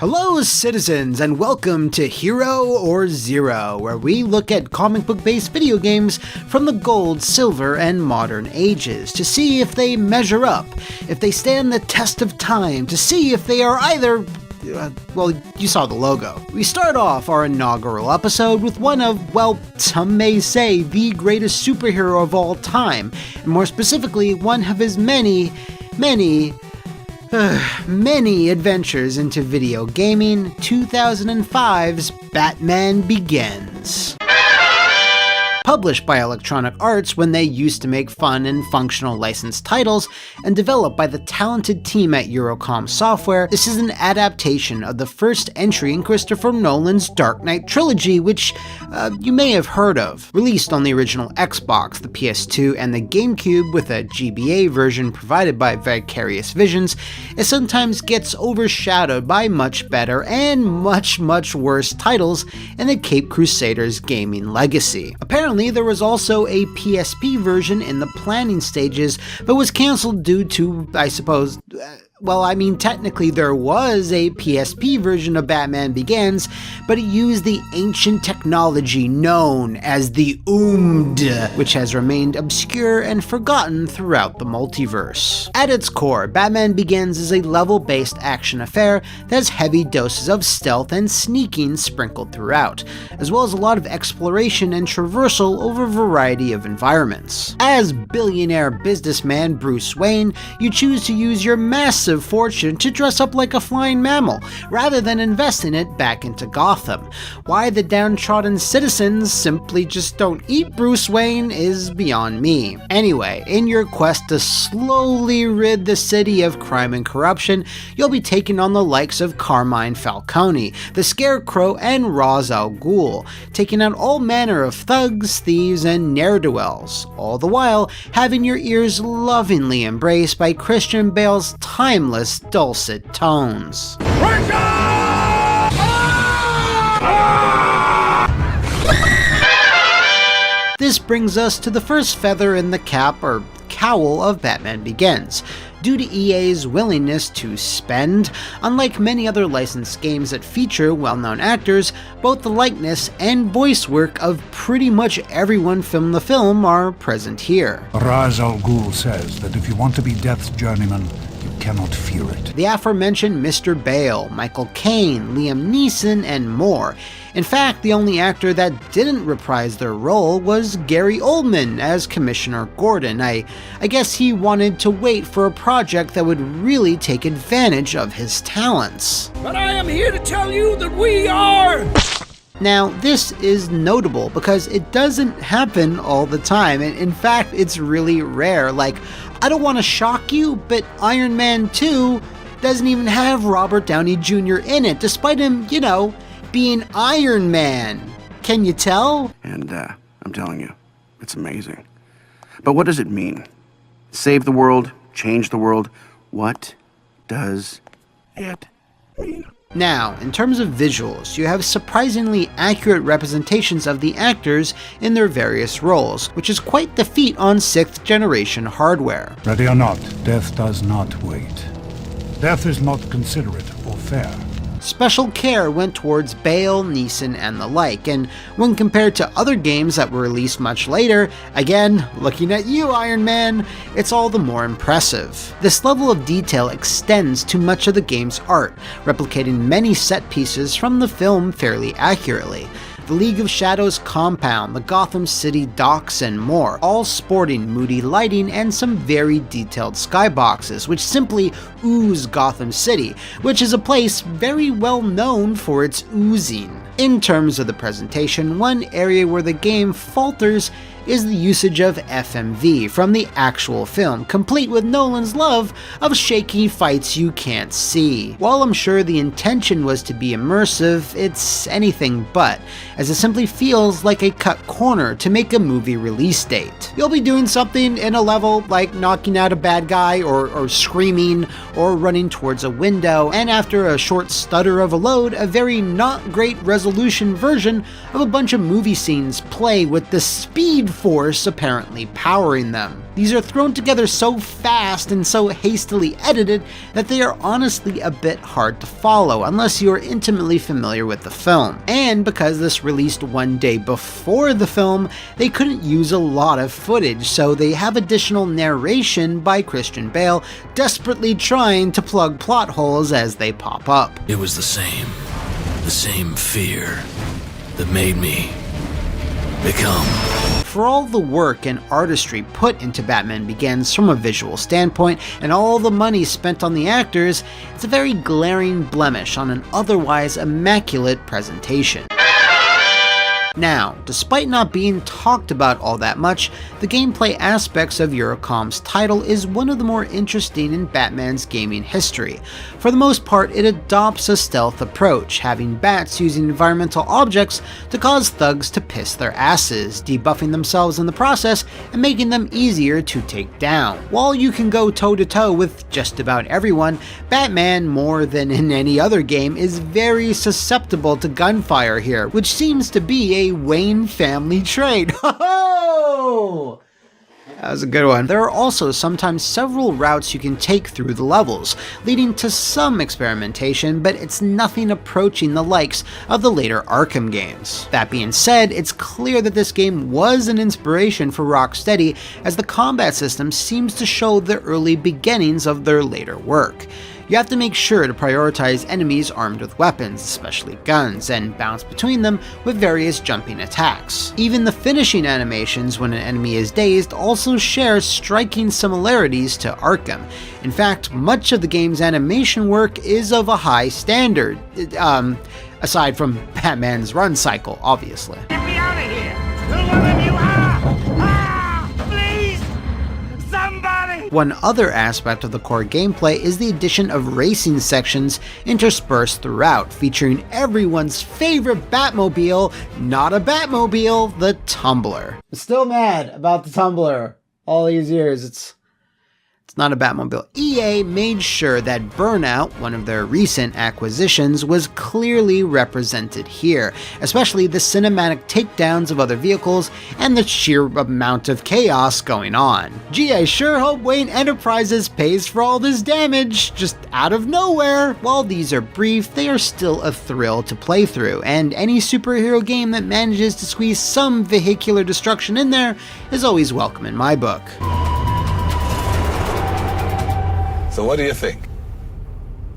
Hello citizens, and welcome to Hero or Zero, where we look at comic book based video games from the gold, silver, and modern ages to see if they measure up, if they stand the test of time, to see if they are either well, you saw the logo. We start off our inaugural episode with one of, well, some may say, the greatest superhero of all time, and more specifically, one of his many adventures into video gaming. 2005's Batman Begins. Published by Electronic Arts when they used to make fun and functional licensed titles, and developed by the talented team at Eurocom Software, this is an adaptation of the first entry in Christopher Nolan's Dark Knight trilogy, which you may have heard of. Released on the original Xbox, the PS2, and the GameCube with a GBA version provided by Vicarious Visions, it sometimes gets overshadowed by much better and much worse titles in the Caped Crusaders gaming legacy. Apparently, there was also a PSP version in the planning stages, but was cancelled due to, I suppose, technically there was a PSP version of Batman Begins, but it used the ancient technology known as the OOMD, which has remained obscure and forgotten throughout the multiverse. At its core, Batman Begins is a level-based action affair that has heavy doses of stealth and sneaking sprinkled throughout, as well as a lot of exploration and traversal over a variety of environments. As billionaire businessman Bruce Wayne, you choose to use your massive fortune to dress up like a flying mammal, rather than investing it back into Gotham. Why the downtrodden citizens simply just don't eat Bruce Wayne is beyond me. Anyway, in your quest to slowly rid the city of crime and corruption, you'll be taking on the likes of Carmine Falcone, the Scarecrow, and Ra's al Ghul, taking out all manner of thugs, thieves, and ne'er-do-wells, all the while having your ears lovingly embraced by Christian Bale's timeless dulcet tones. This brings us to the first feather in the cap or cowl of Batman Begins. Due to EA's willingness to spend, unlike many other licensed games that feature well-known actors, both the likeness and voice work of pretty much everyone from the film are present here. Ra's al Ghul says that if you want to be Death's journeyman, you cannot fear it. The aforementioned Mr. Bale, Michael Caine, Liam Neeson, and more. In fact, the only actor that didn't reprise their role was Gary Oldman as Commissioner Gordon. I guess he wanted to wait for a project that would really take advantage of his talents. But I am here to tell you that we are... Now, this is notable because it doesn't happen all the time, and in fact, it's really rare. Like, I don't want to shock you, but Iron Man 2 doesn't even have Robert Downey Jr. in it, despite him, being Iron Man. Can you tell? And I'm telling you, it's amazing. But what does it mean? Save the world? Change the world? What does it mean? Now, in terms of visuals, you have surprisingly accurate representations of the actors in their various roles, which is quite the feat on 6th generation hardware. Ready or not, Death does not wait. Death is not considerate or fair. Special care went towards Bale, Neeson, and the like, and when compared to other games that were released much later, again, looking at you, Iron Man, it's all the more impressive. This level of detail extends to much of the game's art, replicating many set pieces from the film fairly accurately. The League of Shadows compound, the Gotham City docks, and more, all sporting moody lighting and some very detailed skyboxes, which simply ooze Gotham City, which is a place very well known for its oozing. In terms of the presentation, one area where the game falters is the usage of FMV from the actual film, complete with Nolan's love of shaky fights you can't see. While I'm sure the intention was to be immersive, it's anything but, as it simply feels like a cut corner to make a movie release date. You'll be doing something in a level like knocking out a bad guy or screaming or running towards a window, and after a short stutter of a load, a very not great resolution version of a bunch of movie scenes play with the speed force apparently powering them. These are thrown together so fast and so hastily edited that they are honestly a bit hard to follow unless you are intimately familiar with the film. And because this released one day before the film, they couldn't use a lot of footage, so they have additional narration by Christian Bale desperately trying to plug plot holes as they pop up. It was the same fear that made me become. For all the work and artistry put into Batman Begins from a visual standpoint, and all the money spent on the actors, it's a very glaring blemish on an otherwise immaculate presentation. Now, despite not being talked about all that much, the gameplay aspects of Eurocom's title is one of the more interesting in Batman's gaming history. For the most part, it adopts a stealth approach, having bats using environmental objects to cause thugs to piss their asses, debuffing themselves in the process and making them easier to take down. While you can go toe-to-toe with just about everyone, Batman, more than in any other game, is very susceptible to gunfire here, which seems to be a Wayne family trait. Ho-ho! That was a good one. There are also sometimes several routes you can take through the levels, leading to some experimentation, but it's nothing approaching the likes of the later Arkham games. That being said, it's clear that this game was an inspiration for Rocksteady, as the combat system seems to show the early beginnings of their later work. You have to make sure to prioritize enemies armed with weapons, especially guns, and bounce between them with various jumping attacks. Even the finishing animations when an enemy is dazed also share striking similarities to Arkham. In fact, much of the game's animation work is of a high standard, aside from Batman's run cycle, obviously. Get me out of here! Whoever you are! Please! Somebody! One other aspect of the core gameplay is the addition of racing sections interspersed throughout, featuring everyone's favorite Batmobile, not a Batmobile, the Tumbler. I'm still mad about the Tumbler. All these years, it's not a Batmobile. EA made sure that Burnout, one of their recent acquisitions, was clearly represented here, especially the cinematic takedowns of other vehicles and the sheer amount of chaos going on. Gee, I sure hope Wayne Enterprises pays for all this damage, just out of nowhere. While these are brief, they are still a thrill to play through, and any superhero game that manages to squeeze some vehicular destruction in there is always welcome in my book. So what do you think?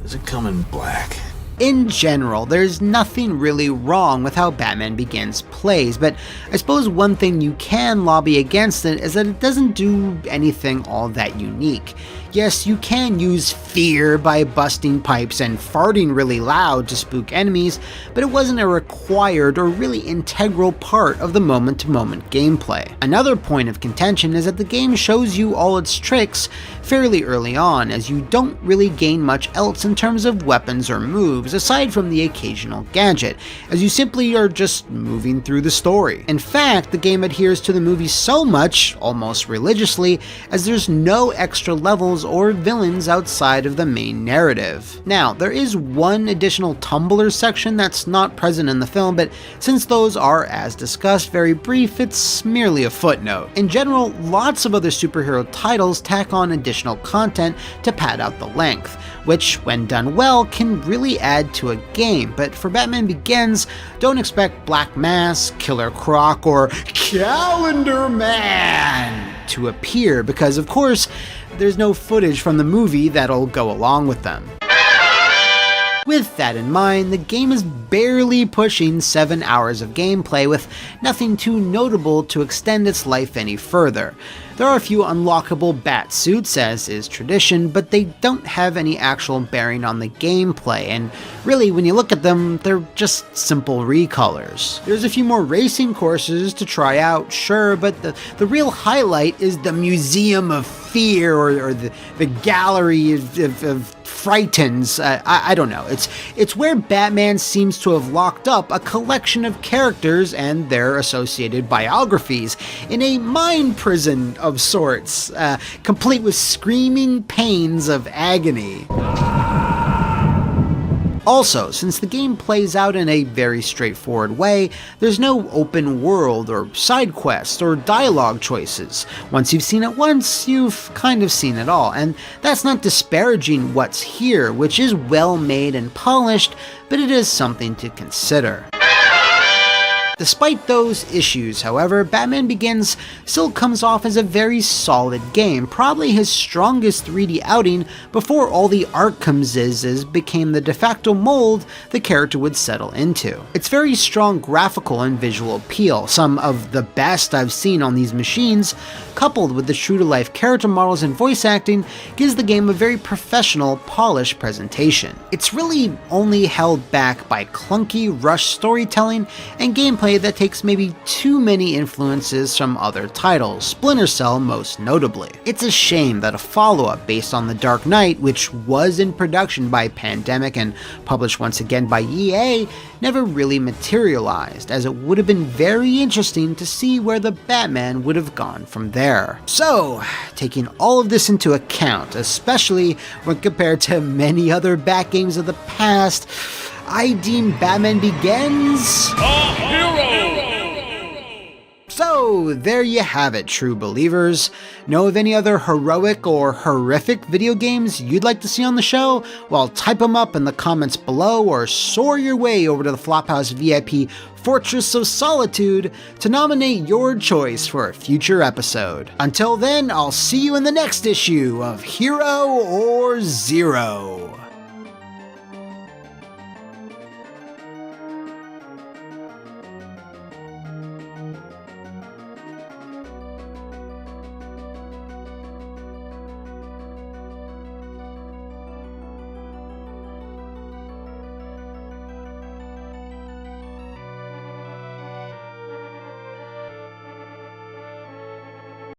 Does it come in black? In general, there's nothing really wrong with how Batman Begins plays, but I suppose one thing you can lobby against it is that it doesn't do anything all that unique. Yes, you can use fear by busting pipes and farting really loud to spook enemies, but it wasn't a required or really integral part of the moment-to-moment gameplay. Another point of contention is that the game shows you all its tricks fairly early on, as you don't really gain much else in terms of weapons or moves, aside from the occasional gadget, as you simply are just moving through the story. In fact, the game adheres to the movie so much, almost religiously, as there's no extra levels or villains outside of the main narrative. Now, there is one additional Tumbler section that's not present in the film, but since those are, as discussed, very brief, it's merely a footnote. In general, lots of other superhero titles tack on additional content to pad out the length, which, when done well, can really add to a game, but for Batman Begins, don't expect Black Mass, Killer Croc, or Calendar Man to appear, because of course, there's no footage from the movie that'll go along with them. With that in mind, the game is barely pushing 7 hours of gameplay, with nothing too notable to extend its life any further. There are a few unlockable bat suits, as is tradition, but they don't have any actual bearing on the gameplay, and really, when you look at them, they're just simple recolors. There's a few more racing courses to try out, sure, but the real highlight is the Museum of Fear, or the Gallery of Frightens. I don't know. It's where Batman seems to have locked up a collection of characters and their associated biographies in a mind prison of sorts, complete with screaming pains of agony. Also, since the game plays out in a very straightforward way, there's no open world or side quests or dialogue choices. Once you've seen it once, you've kind of seen it all, and that's not disparaging what's here, which is well made and polished, but it is something to consider. Despite those issues, however, Batman Begins still comes off as a very solid game, probably his strongest 3D outing before all the Arkham Zizzes became the de facto mold the character would settle into. Its very strong graphical and visual appeal, some of the best I've seen on these machines, coupled with the true-to-life character models and voice acting, gives the game a very professional, polished presentation. It's really only held back by clunky, rushed storytelling and gameplay that takes maybe too many influences from other titles, Splinter Cell most notably. It's a shame that a follow-up based on The Dark Knight, which was in production by Pandemic and published once again by EA, never really materialized, as it would have been very interesting to see where the Batman would have gone from there. So, taking all of this into account, especially when compared to many other Bat games of the past, I deem Batman Begins a hero! So, there you have it, true believers. Know of any other heroic or horrific video games you'd like to see on the show? Well, type them up in the comments below or soar your way over to the Flophouse VIP Fortress of Solitude to nominate your choice for a future episode. Until then, I'll see you in the next issue of Hero or Zero.